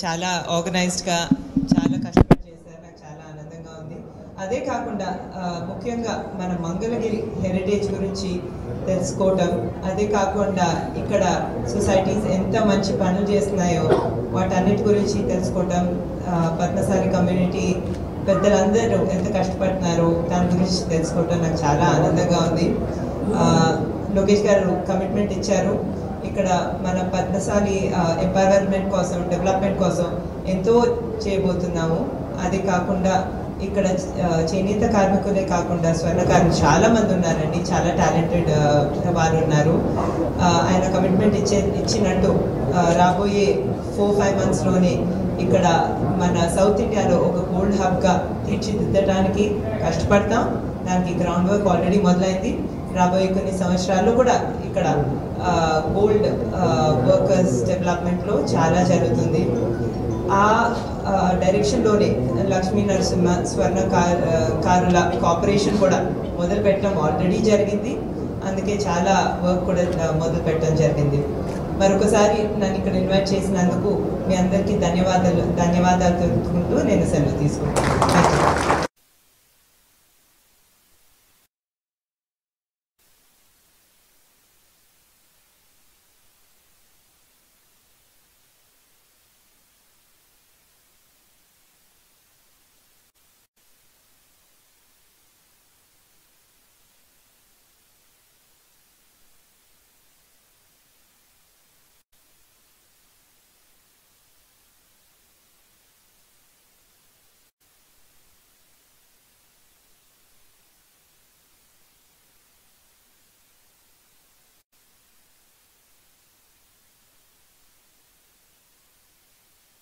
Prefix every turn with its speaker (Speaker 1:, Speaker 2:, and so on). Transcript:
Speaker 1: చాలా ఆర్గనైజ్డ్గా చాలా కష్టపడి చేశారు. నాకు చాలా ఆనందంగా ఉంది. అదే కాకుండా ముఖ్యంగా మన మంగళగిరి హెరిటేజ్ గురించి తెలుసుకోవటం, అదే కాకుండా ఇక్కడ సొసైటీస్ ఎంత మంచి పనులు చేస్తున్నాయో వాటన్నిటి గురించి తెలుసుకోవటం, పద్మశాలి కమ్యూనిటీ పెద్దలందరూ ఎంత కష్టపడుతున్నారో దాని గురించి తెలుసుకోవటం నాకు చాలా ఆనందంగా ఉంది. లోకేష్ గారు కమిట్మెంట్ ఇచ్చారు. ఇక్కడ మన పద్మశాలి ఎంపవర్మెంట్ కోసం, డెవలప్మెంట్ కోసం ఎంతో చేయబోతున్నాము. అది కాకుండా ఇక్కడ చేనేత కార్మికులే కాకుండా స్వర్ణకారులు చాలా మంది ఉన్నారండి, చాలా టాలెంటెడ్ వారు ఉన్నారు. ఆయన కమిట్మెంట్ ఇచ్చినట్టు రాబోయే 4-5 monthsలోనే ఇక్కడ మన సౌత్ ఇండియాలో ఒక గోల్డ్ హబ్గా తీర్చిదిద్దడానికి కష్టపడతాం. దానికి గ్రౌండ్ వర్క్ ఆల్రెడీ మొదలైంది. రాబోయే కొన్ని సంవత్సరాల్లో కూడా ఇక్కడ గోల్డ్ వర్కర్స్ డెవలప్మెంట్లో చాలా జరుగుతుంది. ఆ డైరెక్షన్లోనే లక్ష్మీ నరసింహ స్వర్ణకారుల కార్పొరేషన్ కూడా మొదలు పెట్టడం ఆల్రెడీ జరిగింది. అందుకే చాలా వర్క్ కూడా మొదలు పెట్టడం జరిగింది. మరొకసారి నన్ను ఇక్కడ ఇన్వైట్ చేసినందుకు మీ అందరికీ ధన్యవాదాలు తెలుపుకుంటూ నేను సెలవు తీసుకుంటాను.